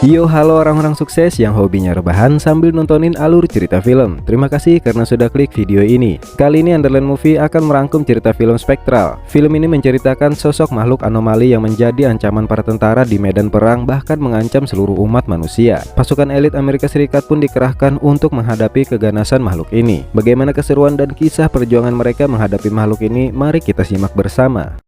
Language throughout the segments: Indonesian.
Yo, halo orang-orang sukses yang hobinya rebahan sambil nontonin alur cerita film. Terima kasih karena sudah klik video ini. Kali ini Underland Movie akan merangkum cerita film Spectral. Film ini menceritakan sosok makhluk anomali yang menjadi ancaman para tentara di medan perang, bahkan mengancam seluruh umat manusia. Pasukan elit Amerika Serikat pun dikerahkan untuk menghadapi keganasan makhluk ini. Bagaimana keseruan dan kisah perjuangan mereka menghadapi makhluk ini? Mari kita simak bersama.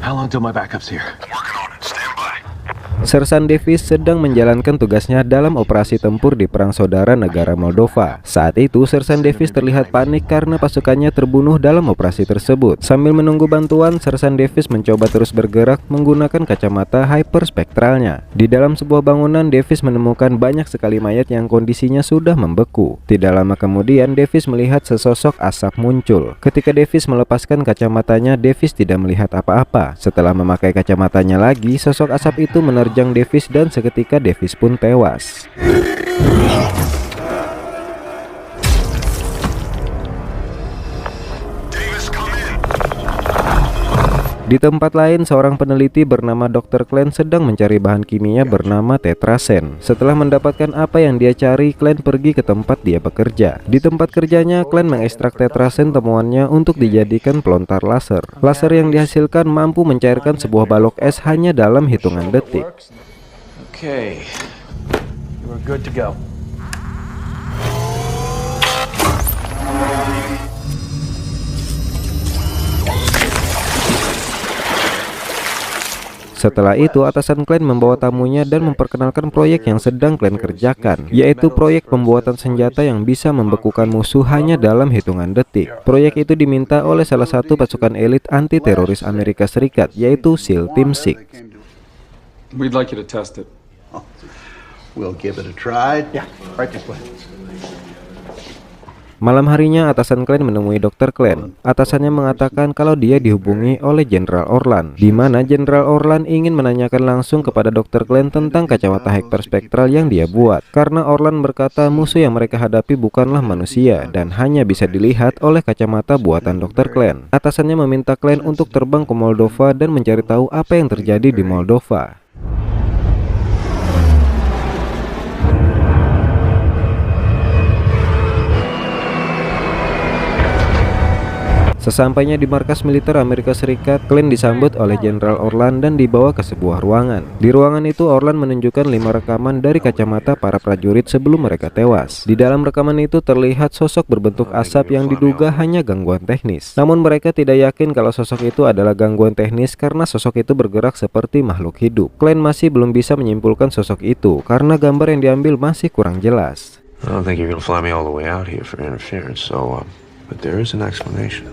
How long till my backup's here? Working on it. Stand by. Sersan Davis sedang menjalankan tugasnya dalam operasi tempur di perang saudara negara Moldova. Saat itu Sersan Davis terlihat panik karena pasukannya terbunuh dalam operasi tersebut. Sambil menunggu bantuan, Sersan Davis mencoba terus bergerak menggunakan kacamata hyperspektralnya. Di dalam sebuah bangunan, Davis menemukan banyak sekali mayat yang kondisinya sudah membeku. Tidak lama kemudian, Davis melihat sesosok asap muncul. Ketika Davis melepaskan kacamatanya, Davis tidak melihat apa-apa. Setelah memakai kacamatanya lagi, sosok asap itu menerjang Davis dan seketika Davis pun tewas. Davis, come in. Di tempat lain, seorang peneliti bernama Dr. Klein sedang mencari bahan kimia bernama tetrasen. Setelah mendapatkan apa yang dia cari, Klein pergi ke tempat dia bekerja. Di tempat kerjanya, Klein mengekstrak tetrasen temuannya untuk dijadikan pelontar laser. Laser yang dihasilkan mampu mencairkan sebuah balok es hanya dalam hitungan detik. Okay, we're good to go. Setelah itu, atasan Klein membawa tamunya dan memperkenalkan proyek yang sedang Klein kerjakan, yaitu proyek pembuatan senjata yang bisa membekukan musuh hanya dalam hitungan detik. Proyek itu diminta oleh salah satu pasukan elit anti-teroris Amerika Serikat, yaitu SEAL Team 6. We'd like you to test it. We'll give it a try. Yeah, right this way. Malam harinya, atasan Klein menemui Dr. Klein. Atasannya mengatakan kalau dia dihubungi oleh Jenderal Orlan, di mana Jenderal Orlan ingin menanyakan langsung kepada Dr. Klein tentang kacamata hyperspektral yang dia buat. Karena Orlan berkata musuh yang mereka hadapi bukanlah manusia dan hanya bisa dilihat oleh kacamata buatan Dr. Klein. Atasannya meminta Klein untuk terbang ke Moldova dan mencari tahu apa yang terjadi di Moldova. Sesampainya di markas militer Amerika Serikat, Klein disambut oleh Jenderal Orlan dan dibawa ke sebuah ruangan. Di ruangan itu, Orlan menunjukkan 5 rekaman dari kacamata para prajurit sebelum mereka tewas. Di dalam rekaman itu terlihat sosok berbentuk asap yang diduga hanya gangguan teknis. Namun mereka tidak yakin kalau sosok itu adalah gangguan teknis karena sosok itu bergerak seperti makhluk hidup. Klein masih belum bisa menyimpulkan sosok itu karena gambar yang diambil masih kurang jelas. I don't think you're gonna fly me all the way out here for interference, so, but there is an explanation.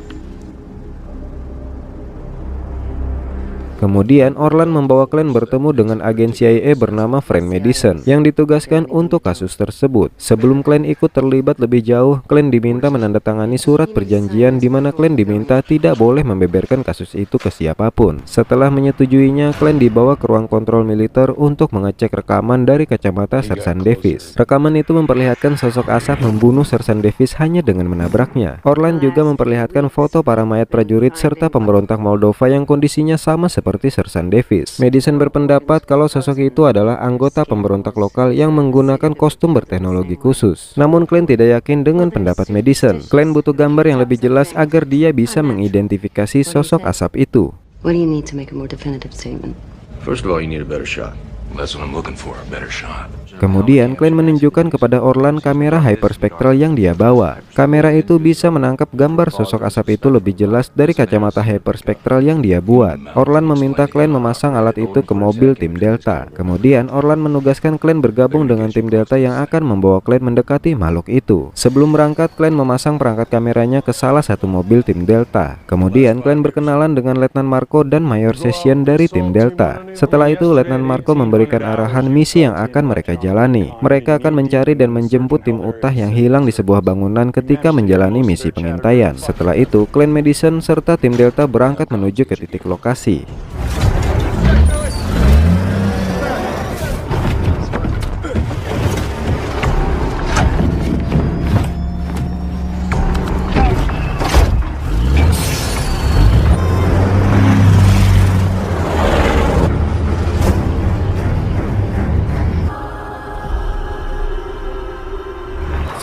Kemudian Orlan membawa Klein bertemu dengan agen CIA bernama Frank Madison yang ditugaskan untuk kasus tersebut. Sebelum Klein ikut terlibat lebih jauh, Klein diminta menandatangani surat perjanjian di mana Klein diminta tidak boleh membeberkan kasus itu ke siapapun. Setelah menyetujuinya, Klein dibawa ke ruang kontrol militer untuk mengecek rekaman dari kacamata Sersan Davis. Rekaman itu memperlihatkan sosok asap membunuh Sersan Davis hanya dengan menabraknya. Orlan juga memperlihatkan foto para mayat prajurit serta pemberontak Moldova yang kondisinya sama seperti Sersan Davis. Madison berpendapat kalau sosok itu adalah anggota pemberontak lokal yang menggunakan kostum berteknologi khusus. Namun Klein tidak yakin dengan pendapat Madison. Klein butuh gambar yang lebih jelas agar dia bisa mengidentifikasi sosok asap itu. What do you need to make a more definitive statement? First of all, you need a better shot. That's what I'm looking for, a better shot. Kemudian Klein menunjukkan kepada Orlan kamera hyperspektral yang dia bawa. Kamera itu bisa menangkap gambar sosok asap itu lebih jelas dari kacamata hyperspektral yang dia buat. Orlan meminta Klein memasang alat itu ke mobil tim Delta. Kemudian Orlan menugaskan Klein bergabung dengan tim Delta yang akan membawa Klein mendekati makhluk itu. Sebelum berangkat, Klein memasang perangkat kameranya ke salah satu mobil tim Delta. Kemudian Klein berkenalan dengan Letnan Marco dan Mayor Session dari tim Delta. Setelah itu Letnan Marco memberikan arahan misi yang akan mereka jalani. Mereka akan mencari dan menjemput tim Utah yang hilang di sebuah bangunan ketika menjalani misi pengintaian. Setelah itu, Klein Madison serta tim Delta berangkat menuju ke titik lokasi.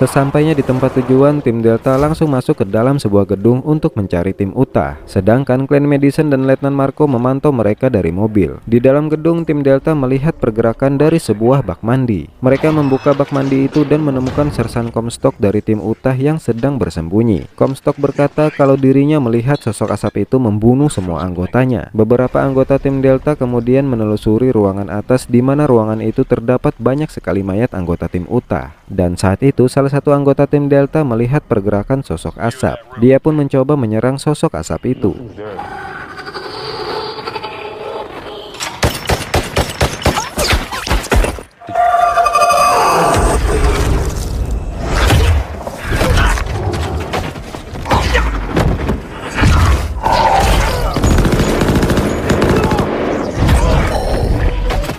Sesampainya di tempat tujuan, tim Delta langsung masuk ke dalam sebuah gedung untuk mencari tim Utah. Sedangkan Klein Madison dan Letnan Marco memantau mereka dari mobil. Di dalam gedung, tim Delta melihat pergerakan dari sebuah bak mandi. Mereka membuka bak mandi itu dan menemukan Sersan Comstock dari tim Utah yang sedang bersembunyi. Comstock berkata kalau dirinya melihat sosok asap itu membunuh semua anggotanya. Beberapa anggota tim Delta kemudian menelusuri ruangan atas di mana ruangan itu terdapat banyak sekali mayat anggota tim Utah. Dan saat itu salah satu anggota tim Delta melihat pergerakan sosok asap. Dia pun mencoba menyerang sosok asap itu.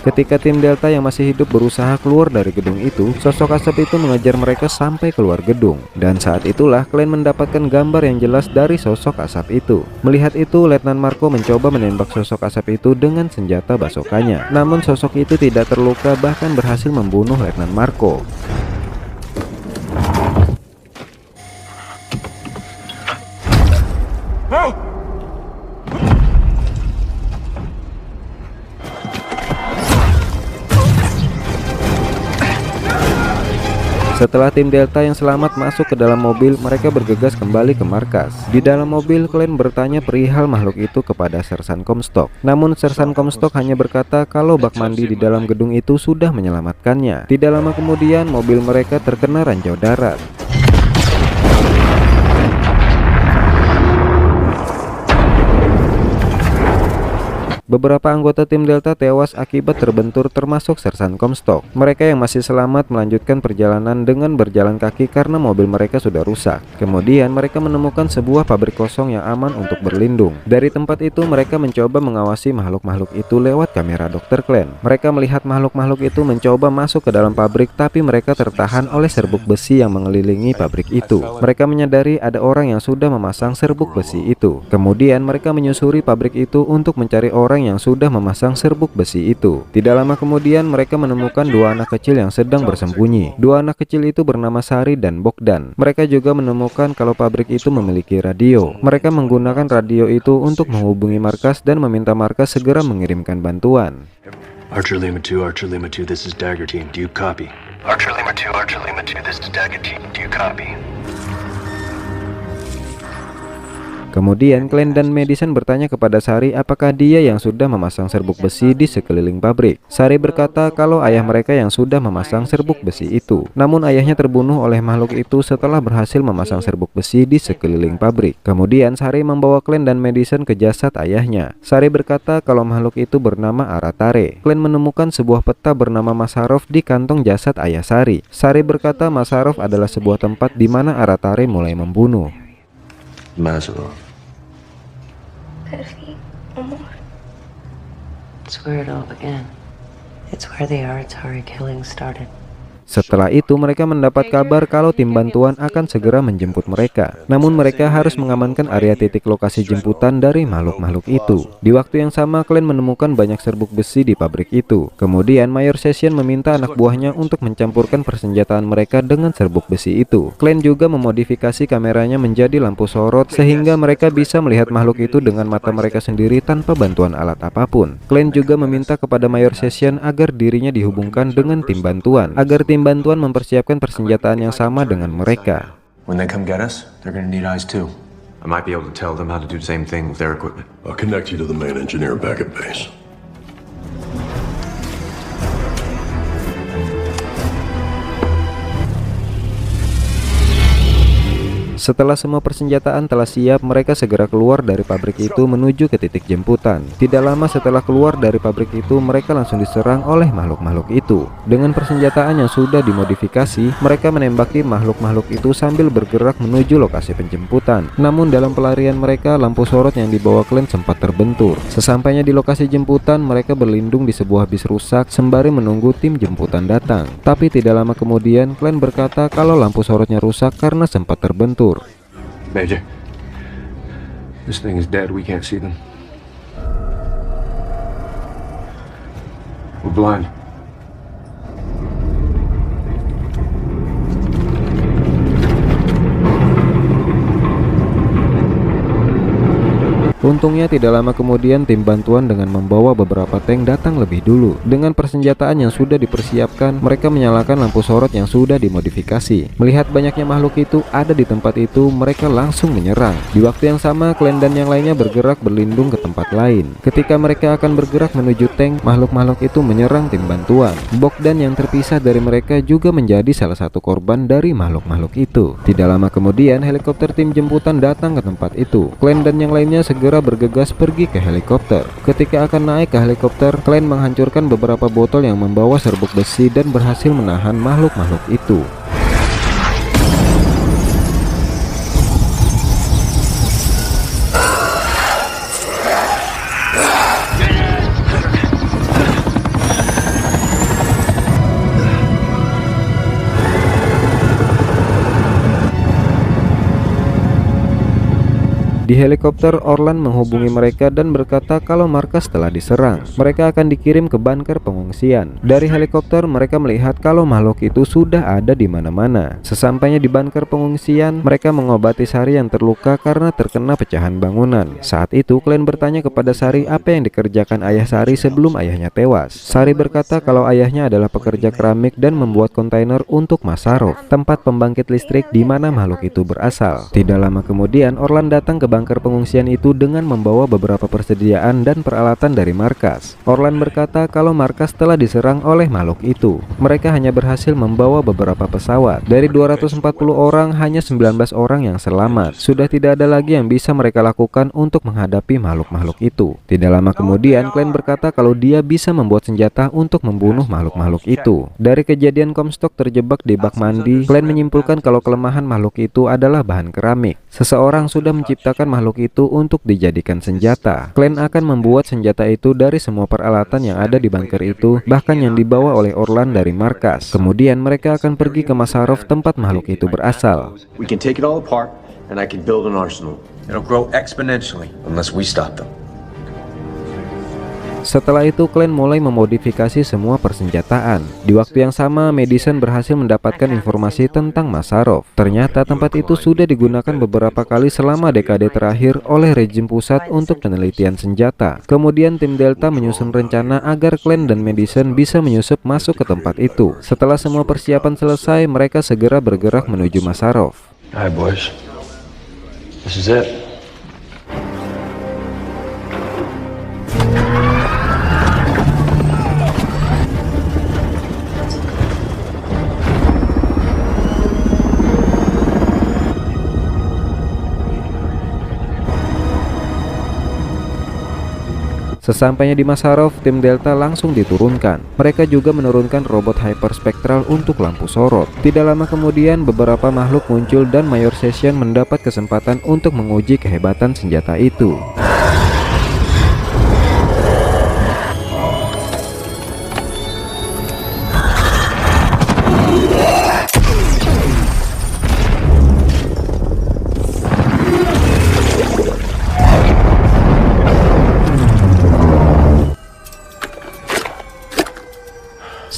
Ketika tim Delta yang masih hidup berusaha keluar dari gedung itu, sosok asap itu mengejar mereka sampai keluar gedung. Dan saat itulah Klein mendapatkan gambar yang jelas dari sosok asap itu. Melihat itu, Letnan Marco mencoba menembak sosok asap itu dengan senjata basokannya. Namun sosok itu tidak terluka, bahkan berhasil membunuh Letnan Marco. Setelah tim Delta yang selamat masuk ke dalam mobil, mereka bergegas kembali ke markas. Di dalam mobil, Klein bertanya perihal makhluk itu kepada Sersan Comstock. Namun Sersan Comstock hanya berkata kalau bak mandi di dalam gedung itu sudah menyelamatkannya. Tidak lama kemudian, mobil mereka terkena ranjau darat. Beberapa anggota tim Delta tewas akibat terbentur termasuk Sersan Comstock. Mereka yang masih selamat melanjutkan perjalanan dengan berjalan kaki karena mobil mereka sudah rusak. Kemudian mereka menemukan sebuah pabrik kosong yang aman untuk berlindung. Dari tempat itu mereka mencoba mengawasi makhluk-makhluk itu lewat kamera Dr. Klein. Mereka melihat makhluk-makhluk itu mencoba masuk ke dalam pabrik, tapi mereka tertahan oleh serbuk besi yang mengelilingi pabrik itu. Mereka menyadari ada orang yang sudah memasang serbuk besi itu. Kemudian mereka menyusuri pabrik itu untuk mencari orang yang sudah memasang serbuk besi itu. Tidak lama kemudian mereka menemukan dua anak kecil yang sedang bersembunyi. Dua anak kecil itu bernama Sari dan Bogdan. Mereka juga menemukan kalau pabrik itu memiliki radio. Mereka menggunakan radio itu untuk menghubungi markas dan meminta markas segera mengirimkan bantuan. Archer Lima 2, this is Dagger Team. Do you copy? Archer Lima 2, this is Dagger Team. Do you copy? Kemudian Klein dan Madison bertanya kepada Sari apakah dia yang sudah memasang serbuk besi di sekeliling pabrik. Sari berkata kalau ayah mereka yang sudah memasang serbuk besi itu. Namun ayahnya terbunuh oleh makhluk itu setelah berhasil memasang serbuk besi di sekeliling pabrik. Kemudian Sari membawa Klein dan Madison ke jasad ayahnya. Sari berkata kalau makhluk itu bernama Aratare. Klein menemukan sebuah peta bernama Masarov di kantong jasad ayah Sari. Sari berkata Masarov adalah sebuah tempat di mana Aratare mulai membunuh. Mazarov. It's where it all began. It's where the Aratari killing started. Setelah itu mereka mendapat kabar kalau tim bantuan akan segera menjemput mereka. Namun mereka harus mengamankan area titik lokasi jemputan dari makhluk-makhluk itu. Di waktu yang sama Glenn menemukan banyak serbuk besi di pabrik itu. Kemudian Mayor Session meminta anak buahnya untuk mencampurkan persenjataan mereka dengan serbuk besi itu. Glenn juga memodifikasi kameranya menjadi lampu sorot sehingga mereka bisa melihat makhluk itu dengan mata mereka sendiri tanpa bantuan alat apapun. Glenn juga meminta kepada Mayor Session agar dirinya dihubungkan dengan tim bantuan, agar tim bantuan mempersiapkan persenjataan yang sama dengan mereka. When they come get us, they're gonna need eyes too. I might be able to tell them how to do the same thing with their equipment. I'll connect you to the main engineer back at base. Setelah semua persenjataan telah siap, mereka segera keluar dari pabrik itu menuju ke titik jemputan. Tidak lama setelah keluar dari pabrik itu, mereka langsung diserang oleh makhluk-makhluk itu. Dengan persenjataan yang sudah dimodifikasi, mereka menembaki makhluk-makhluk itu sambil bergerak menuju lokasi penjemputan. Namun dalam pelarian mereka, lampu sorot yang dibawa Glenn sempat terbentur. Sesampainya di lokasi jemputan, mereka berlindung di sebuah bis rusak sembari menunggu tim jemputan datang. Tapi tidak lama kemudian, Glenn berkata kalau lampu sorotnya rusak karena sempat terbentur. Major, this thing is dead. We can't see them. We're blind. Untungnya tidak lama kemudian tim bantuan dengan membawa beberapa tank datang lebih dulu. Dengan persenjataan yang sudah dipersiapkan, mereka menyalakan lampu sorot yang sudah dimodifikasi. Melihat banyaknya makhluk itu ada di tempat itu, mereka langsung menyerang. Di waktu yang sama, Glenn dan yang lainnya bergerak berlindung ke tempat lain. Ketika mereka akan bergerak menuju tank, makhluk-makhluk itu menyerang tim bantuan. Bogdan yang terpisah dari mereka juga menjadi salah satu korban dari makhluk-makhluk itu. Tidak lama kemudian, helikopter tim jemputan datang ke tempat itu. Glenn dan yang lainnya segera bergegas pergi ke helikopter. Ketika akan naik ke helikopter, Glenn menghancurkan beberapa botol yang membawa serbuk besi dan berhasil menahan makhluk-makhluk itu. Di helikopter, Orlan menghubungi mereka dan berkata kalau markas telah diserang. Mereka akan dikirim ke bunker pengungsian. Dari helikopter, mereka melihat kalau makhluk itu sudah ada di mana-mana. Sesampainya di bunker pengungsian, mereka mengobati Sari yang terluka karena terkena pecahan bangunan. Saat itu, Glenn bertanya kepada Sari apa yang dikerjakan ayah Sari sebelum ayahnya tewas. Sari berkata kalau ayahnya adalah pekerja keramik dan membuat kontainer untuk Masarov, tempat pembangkit listrik di mana makhluk itu berasal. Tidak lama kemudian, Orlan datang ke bunker pengungsian itu dengan membawa beberapa persediaan dan peralatan dari markas. Orlan berkata kalau markas telah diserang oleh makhluk itu. Mereka hanya berhasil membawa beberapa pesawat. Dari 240 orang, hanya 19 orang yang selamat. Sudah tidak ada lagi yang bisa mereka lakukan untuk menghadapi makhluk-makhluk itu. Tidak lama kemudian, Glenn berkata kalau dia bisa membuat senjata untuk membunuh makhluk-makhluk itu. Dari kejadian Comstock terjebak di bak mandi, Glenn menyimpulkan kalau kelemahan makhluk itu adalah bahan keramik. Seseorang sudah menciptakan makhluk itu untuk dijadikan senjata. Glenn akan membuat senjata itu dari semua peralatan yang ada di bunker itu, bahkan yang dibawa oleh Orlan dari markas. Kemudian mereka akan pergi ke Masarov, tempat makhluk itu berasal. We can take it all apart, and I can build an arsenal. It'll grow exponentially unless we stop them. Setelah itu, Glenn mulai memodifikasi semua persenjataan. Di waktu yang sama, Madison berhasil mendapatkan informasi tentang Masarov. Ternyata tempat itu sudah digunakan beberapa kali selama dekade terakhir oleh rejim pusat untuk penelitian senjata. Kemudian tim Delta menyusun rencana agar Glenn dan Madison bisa menyusup masuk ke tempat itu. Setelah semua persiapan selesai, mereka segera bergerak menuju Masarov. Hi, boys. This is it. Sesampainya di Masarov, tim Delta langsung diturunkan. Mereka juga menurunkan robot hyperspektral untuk lampu sorot. Tidak lama kemudian, beberapa makhluk muncul dan Mayor Session mendapat kesempatan untuk menguji kehebatan senjata itu.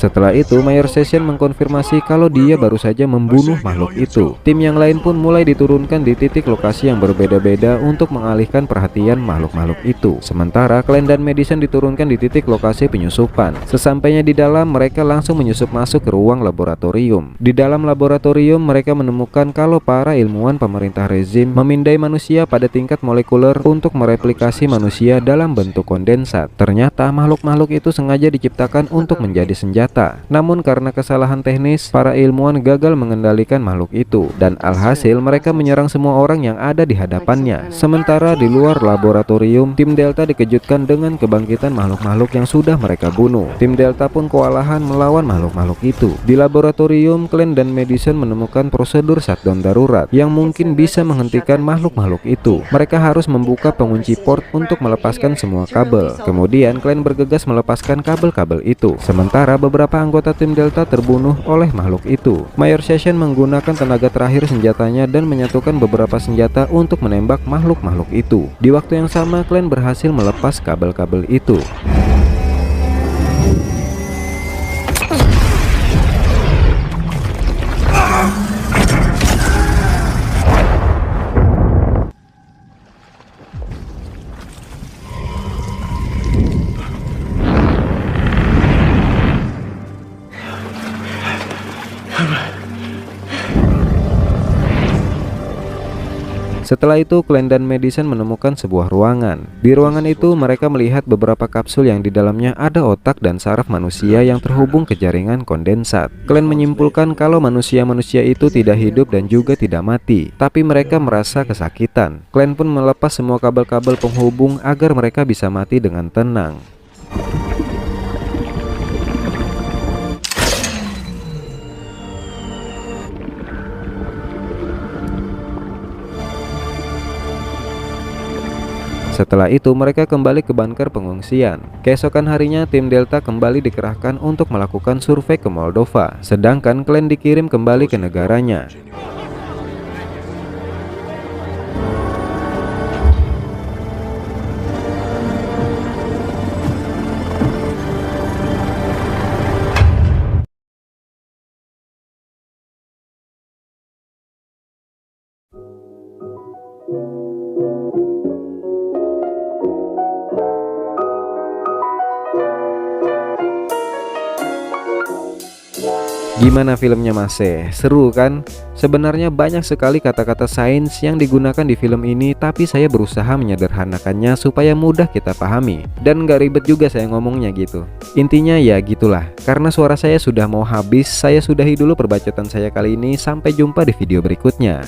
Setelah itu, Mayor Session mengkonfirmasi kalau dia baru saja membunuh makhluk itu. Tim yang lain pun mulai diturunkan di titik lokasi yang berbeda-beda untuk mengalihkan perhatian makhluk-makhluk itu. Sementara Glenn dan Madison diturunkan di titik lokasi penyusupan. Sesampainya di dalam, mereka langsung menyusup masuk ke ruang laboratorium. Di dalam laboratorium, mereka menemukan kalau para ilmuwan pemerintah rezim memindai manusia pada tingkat molekuler untuk mereplikasi manusia dalam bentuk kondensat. Ternyata makhluk-makhluk itu sengaja diciptakan untuk menjadi senjata. Namun karena kesalahan teknis, para ilmuwan gagal mengendalikan makhluk itu, dan alhasil mereka menyerang semua orang yang ada di hadapannya. Sementara di luar laboratorium, tim Delta dikejutkan dengan kebangkitan makhluk-makhluk yang sudah mereka bunuh. Tim Delta pun kewalahan melawan makhluk-makhluk itu. Di laboratorium, Glenn dan Madison menemukan prosedur shutdown darurat yang mungkin bisa menghentikan makhluk-makhluk itu. Mereka harus membuka pengunci port untuk melepaskan semua kabel. Kemudian Glenn bergegas melepaskan kabel-kabel itu. Sementara beberapa anggota tim Delta terbunuh oleh makhluk itu. Mayor Session menggunakan tenaga terakhir senjatanya dan menyatukan beberapa senjata untuk menembak makhluk-makhluk itu. Di waktu yang sama, Glenn berhasil melepas kabel-kabel itu. Setelah itu, Glenn dan Madison menemukan sebuah ruangan. Di ruangan itu, mereka melihat beberapa kapsul yang di dalamnya ada otak dan saraf manusia yang terhubung ke jaringan kondensat. Glenn menyimpulkan kalau manusia-manusia itu tidak hidup dan juga tidak mati, tapi mereka merasa kesakitan. Glenn pun melepas semua kabel-kabel penghubung agar mereka bisa mati dengan tenang. Setelah itu mereka kembali ke bunker pengungsian. Keesokan harinya tim Delta kembali dikerahkan untuk melakukan survei ke Moldova, sedangkan Glenn dikirim kembali ke negaranya. Gimana filmnya Mas? Seru kan? Sebenarnya banyak sekali kata-kata sains yang digunakan di film ini, tapi saya berusaha menyederhanakannya supaya mudah kita pahami dan gak ribet juga saya ngomongnya gitu. Intinya ya gitulah. Karena suara saya sudah mau habis, saya sudahi dulu perbacotan saya kali ini. Sampai jumpa di video berikutnya.